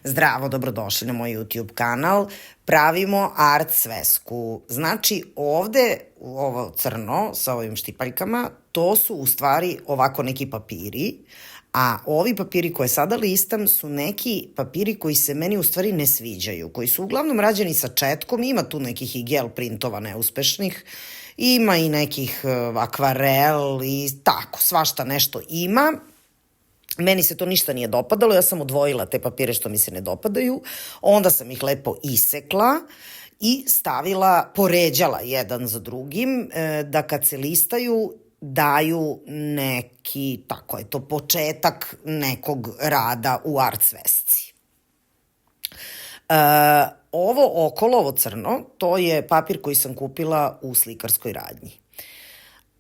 Zdravo, dobrodošli na moj YouTube kanal. Pravimo art svesku. Znači ovde, ovo crno sa ovim štipaljkama, to su u stvari ovako neki papiri, a ovi papiri koje sada listam su neki papiri koji se meni u stvari ne sviđaju, koji su uglavnom rađeni sa četkom, ima tu nekih i gel printova neuspešnih, ima i nekih akvarel i tako, svašta nešto ima. Meni se to ništa nije dopadalo, ja sam odvojila te papire što mi se ne dopadaju, onda sam ih lepo isekla i stavila, poređala jedan za drugim, da kad se listaju daju neki, tako je to, početak nekog rada u art svesci. Ovo okolo, ovo crno, to je papir koji sam kupila u slikarskoj radnji.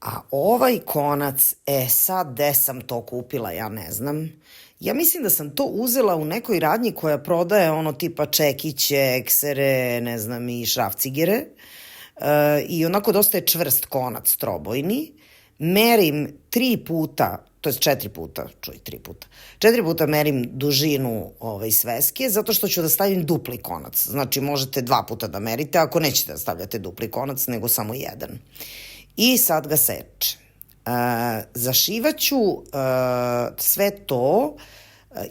A ovaj konac, sad gde sam to kupila, ja ne znam. Ja mislim da sam to uzela u nekoj radnji koja prodaje ono tipa čekiće, eksere, ne znam, i šrafcigere. I onako dosta je čvrst konac trobojni. Merim 3 puta, to je 4 puta, 4 puta merim dužinu sveske, zato što ću da stavim dupli konac. Znači možete 2 puta da merite, ako nećete da stavljate dupli konac, nego samo jedan. I sad ga sečem. Zašivaću sve to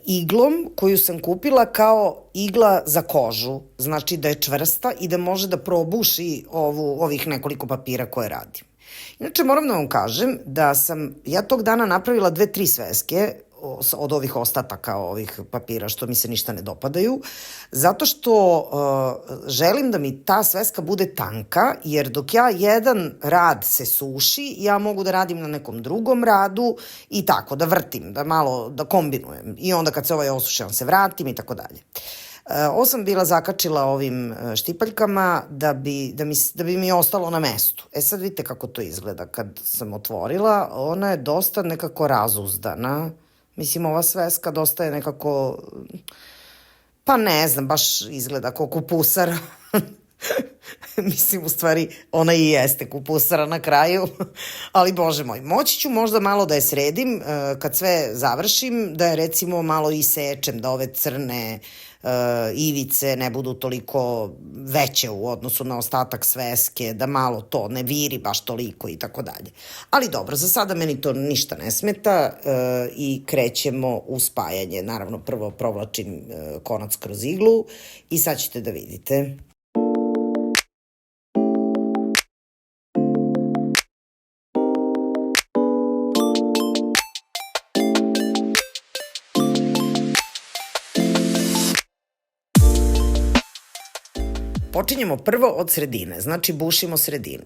iglom koju sam kupila kao igla za kožu. Znači da je čvrsta i da može da probuši ovih nekoliko papira koje radim. Inače moram da vam kažem da sam ja tog dana napravila 2-3 sveske od ovih ostataka ovih papira što mi se ništa ne dopadaju, zato što želim da mi ta sveska bude tanka, jer dok ja jedan rad se suši, ja mogu da radim na nekom drugom radu i tako, da vrtim, da malo, da kombinujem. I onda kad se ovaj osuši, on se vratim i tako dalje. Ovo sam bila zakačila ovim štipaljkama da bi mi ostalo na mestu. Sad vidite kako to izgleda kad sam otvorila. Ona je dosta nekako razuzdana. Mislim, ova sveska dosta je nekako, pa ne znam, baš izgleda kao kupusara. Mislim, u stvari, ona i jeste kupusara na kraju, ali bože moj, moći ću možda malo da je sredim kad sve završim, da je recimo malo isečem, da ove crne ivice ne budu toliko veće u odnosu na ostatak sveske, da malo to ne viri baš toliko i tako dalje. Ali dobro, za sada meni to ništa ne smeta i krećemo u spajanje. Naravno, prvo provlačim konac kroz iglu i sad ćete da vidite. Počinjemo prvo od sredine, znači bušimo sredinu.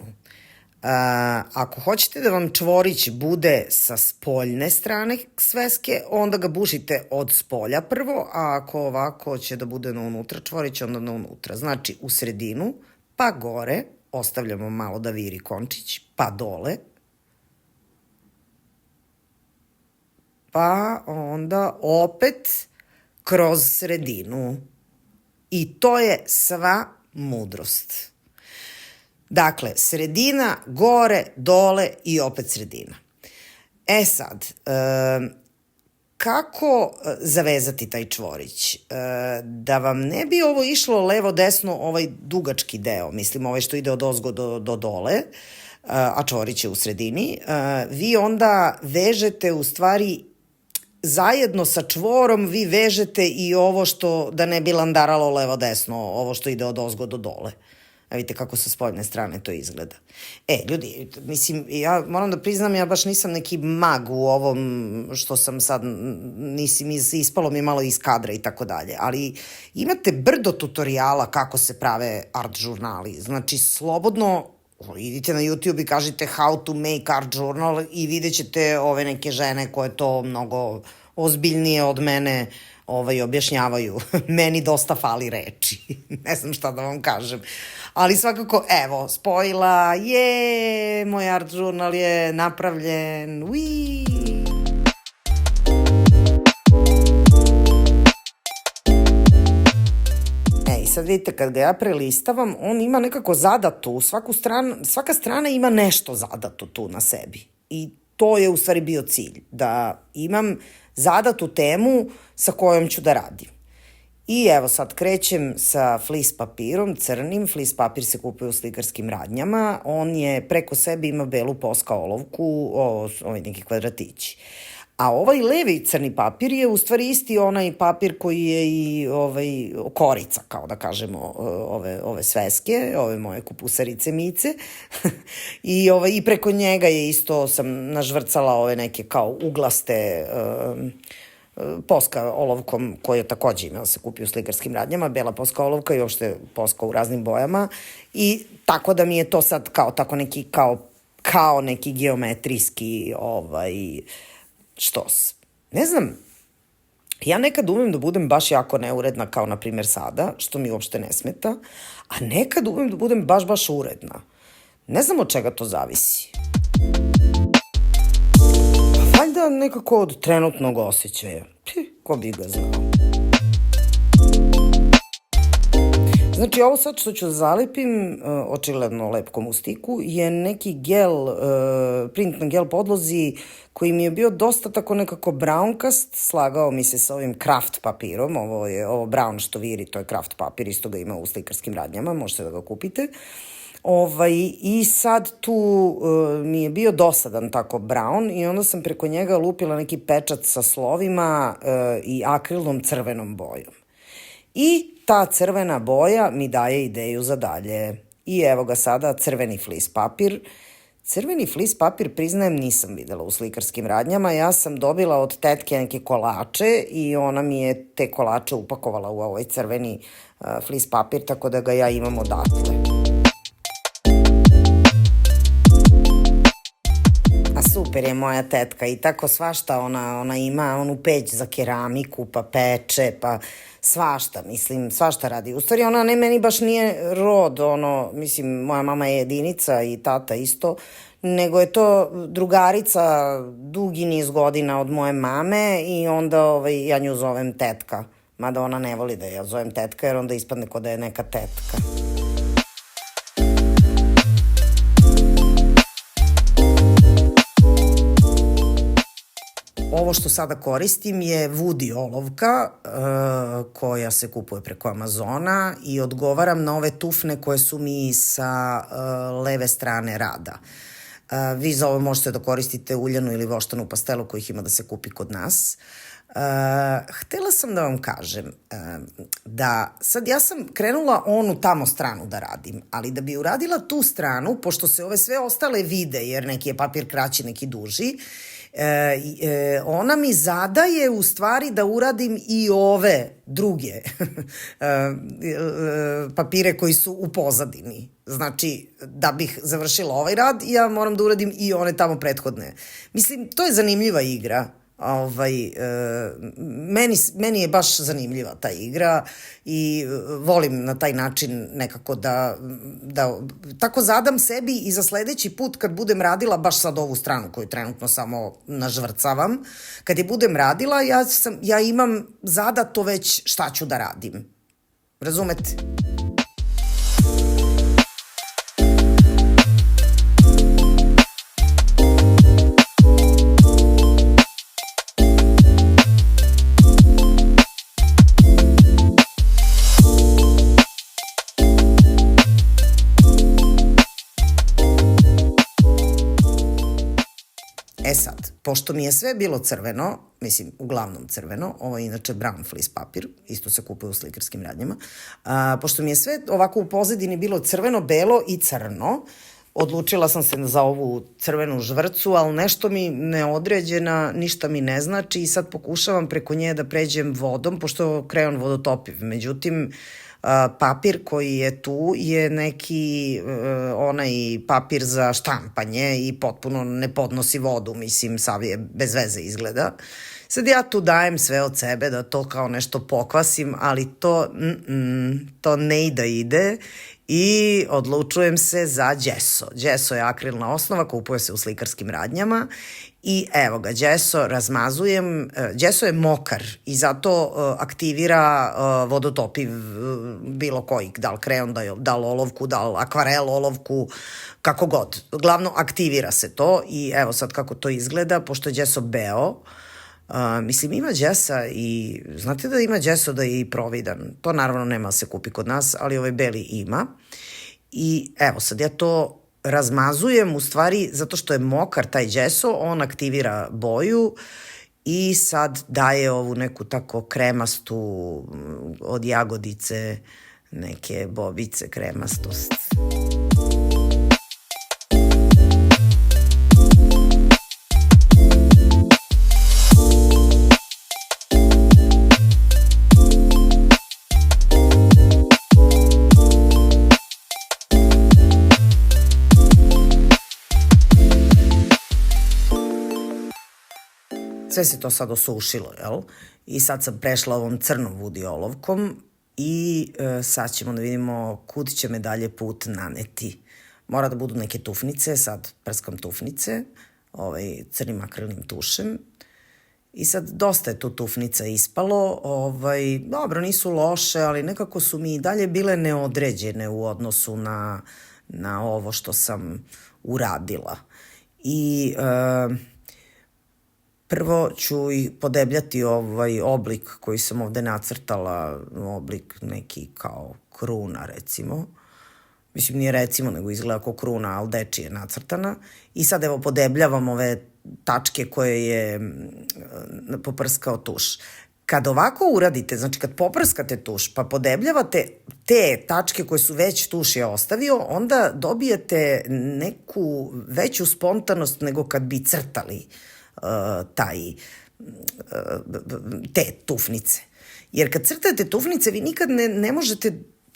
Ako hoćete da vam čvorić bude sa spoljne strane sveske, onda ga bušite od spolja prvo, a ako ovako će da bude na unutra čvorić, onda na unutra. Znači u sredinu, pa gore, ostavljamo malo da viri končić, pa dole, pa onda opet kroz sredinu. I to je sva mudrost. Dakle, sredina, gore, dole i opet sredina. Sad, kako zavezati taj čvorić? Da vam ne bi ovo išlo levo-desno, ovaj dugački deo, mislim ovaj što ide od ozgo do dole, a čvorić je u sredini, vi onda vežete u stvari zajedno sa čvorom, vi vežete i ovo što, da ne bi landaralo levo-desno, ovo što ide od ozgo do dole. Vidite kako sa spoljne strane to izgleda. Ljudi, mislim, ja moram da priznam, ja baš nisam neki mag u ovom što sam sad, ispalo mi malo iz kadra i tako dalje, ali imate brdo tutoriala kako se prave art žurnali. Znači, slobodno idite na YouTube i kažite how to make art journal i vidjet ćete ove neke žene koje to mnogo ozbiljnije od mene objašnjavaju. Meni dosta fali reči. Ne znam šta da vam kažem. Ali svakako, evo, spojila, moj art journal je napravljen. Uiii! Sad vidite, kad ga ja prelistavam, on ima nekako zadatu, svaka strana ima nešto zadato tu na sebi. I to je u stvari bio cilj, da imam zadatu temu sa kojom ću da radim. I evo sad krećem sa flis papirom, crnim. Flis papir se kupuje u slikarskim radnjama. On je, preko sebe ima belu poska olovku, ovaj neki kvadratići. A ovaj levi crni papir je u stvari isti onaj papir koji je i korica, kao da kažemo, ove sveske, ove moje kupusarice mice. I preko njega je isto sam nažvrcala ove neke kao uglaste poska olovkom, koja takođe ima da se kupi u slikarskim radnjama, bela poska olovka i uopšte poska u raznim bojama. I tako da mi je to sad kao tako neki, kao neki geometrijski štos. Ne znam, ja nekad umem da budem baš jako neuredna, kao na primjer sada, što mi uopšte ne smeta, a nekad umem da budem baš uredna. Ne znam od čega to zavisi. Pa valjda nekako od trenutnog osjećaja. Ko bi ga znao. Znači, ovo sad što ću zalepim, očigledno lepkom u stiku, je neki gel, print na gel podlozi koji mi je bio dosta tako nekako brownkast, slagao mi se sa ovim kraft papirom, ovo brown što viri, to je kraft papir, isto ga ima u slikarskim radnjama, možete da ga kupite. I sad tu mi je bio dosadan tako brown i onda sam preko njega lupila neki pečat sa slovima i akrilnom crvenom bojom. I ta crvena boja mi daje ideju za dalje. I evo ga sada, crveni flis papir. Crveni flis papir, priznajem, nisam videla u slikarskim radnjama. Ja sam dobila od tetke neke kolače i ona mi je te kolače upakovala u ovaj crveni flis papir, tako da ga ja imam odatle. Super je moja tetka i tako svašta ona ima, onu peć za keramiku, pa peče, pa svašta, mislim, svašta radi. U stvari ona meni baš nije rod, mislim, moja mama je jedinica i tata isto, nego je to drugarica dugi niz godina od moje mame i onda ja nju zovem tetka, mada ona ne voli da ja zovem tetka jer onda ispadne ko da je neka tetka. Ovo što sada koristim je Woody olovka koja se kupuje preko Amazona i odgovaram na ove tufne koje su mi sa leve strane rada. Vi za ovo možete da koristite uljanu ili voštanu pastelu kojih ima da se kupi kod nas. Htela sam da vam kažem da sad ja sam krenula onu tamo stranu da radim, ali da bi uradila tu stranu, pošto se ove sve ostale vide, jer neki je papir kraći, neki duži, ona mi zadaje u stvari da uradim i ove druge papire koji su u pozadini. Znači, da bih završila ovaj rad, ja moram da uradim i one tamo prethodne. Mislim, to je zanimljiva igra. Meni je baš zanimljiva ta igra i volim na taj način nekako da tako zadam sebi i za sledeći put kad budem radila baš sad ovu stranu koju trenutno samo nažvrcavam, kad je budem radila ja imam zadato već šta ću da radim. Razumete? Sad, pošto mi je sve bilo crveno, mislim, uglavnom crveno, ovo je inače brown flis papir, isto se kupuje u slikarskim radnjama, pošto mi je sve ovako u pozadini bilo crveno, belo i crno, odlučila sam se za ovu crvenu žvrcu, ali nešto mi neodređena, ništa mi ne znači i sad pokušavam preko nje da pređem vodom, pošto je krejon vodotopiv. Međutim, papir koji je tu je neki onaj papir za štampanje i potpuno ne podnosi vodu, mislim, sav je bez veze izgleda. Sad ja tu dajem sve od sebe da to kao nešto pokvasim, ali to ne ide i odlučujem se za gesso. Gesso je akrilna osnova, kupuje se u slikarskim radnjama i evo ga, gesso razmazujem. Gesso je mokar i zato aktivira vodotopiv bilo koji, da li kreon, da li olovku, da li akvarel olovku, kako god. Glavno, aktivira se to i evo sad kako to izgleda, pošto je gesso beo, Mislim, ima đesa i znate da ima đeso da je i providan. To naravno nema da se kupi kod nas, ali ovaj beli ima. I evo sad ja to razmazujem u stvari zato što je mokar taj đeso, on aktivira boju i sad daje ovu neku tako kremastu od jagodice, neke bobice kremastost. Sve se to sad osušilo, jel? I sad sam prešla ovom crnom vudi olovkom i sad ćemo da vidimo kud će me dalje put naneti. Mora da budu neke tufnice, sad prskam tufnice crnim akrilnim tušem. I sad dosta je tu tufnica ispalo, dobro, nisu loše, ali nekako su mi i dalje bile neodređene u odnosu na ovo što sam uradila. I prvo ću i podebljati ovaj oblik koji sam ovde nacrtala, oblik neki kao kruna recimo. Mislim, nije recimo, nego izgleda kao kruna, ali dečije nacrtana. I sad evo podebljavam ove tačke koje je poprskao tuš. Kad ovako uradite, znači kad poprskate tuš pa podebljavate te tačke koje su već tuš je ostavio, onda dobijete neku veću spontanost nego kad bi crtali te tufnice. Jer kad crtate tufnice, vi nikad ne možete,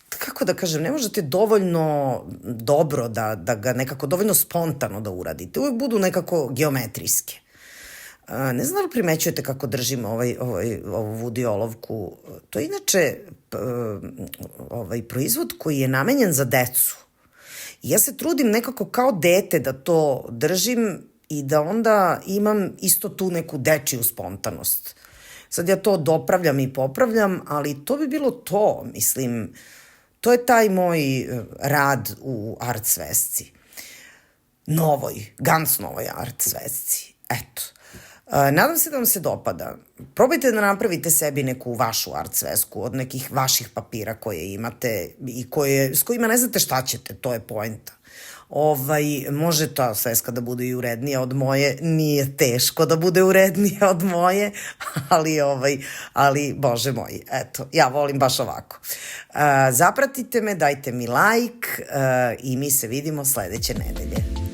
kako da kažem, ne možete dovoljno dobro da ga nekako dovoljno spontano da uradite. Uvijek budu nekako geometrijske. Ne znam da li primećujete kako držim ovu vudi olovku. To je inače proizvod koji je namenjen za decu. I ja se trudim nekako kao dete da to držim i da onda imam isto tu neku dečiju spontanost. Sad ja to dopravljam i popravljam, ali to bi bilo to, mislim, to je taj moj rad u art svesci. Ganz novoj art svesci. Eto. Nadam se da vam se dopada. Probajte da napravite sebi neku vašu art svesku od nekih vaših papira koje imate i s kojima ne znate šta ćete, to je poenta. Može ta sveska da bude i urednija od moje, nije teško da bude urednija od moje, ali bože moj, eto, ja volim baš ovako. Zapratite me, dajte mi like i mi se vidimo sledeće nedelje.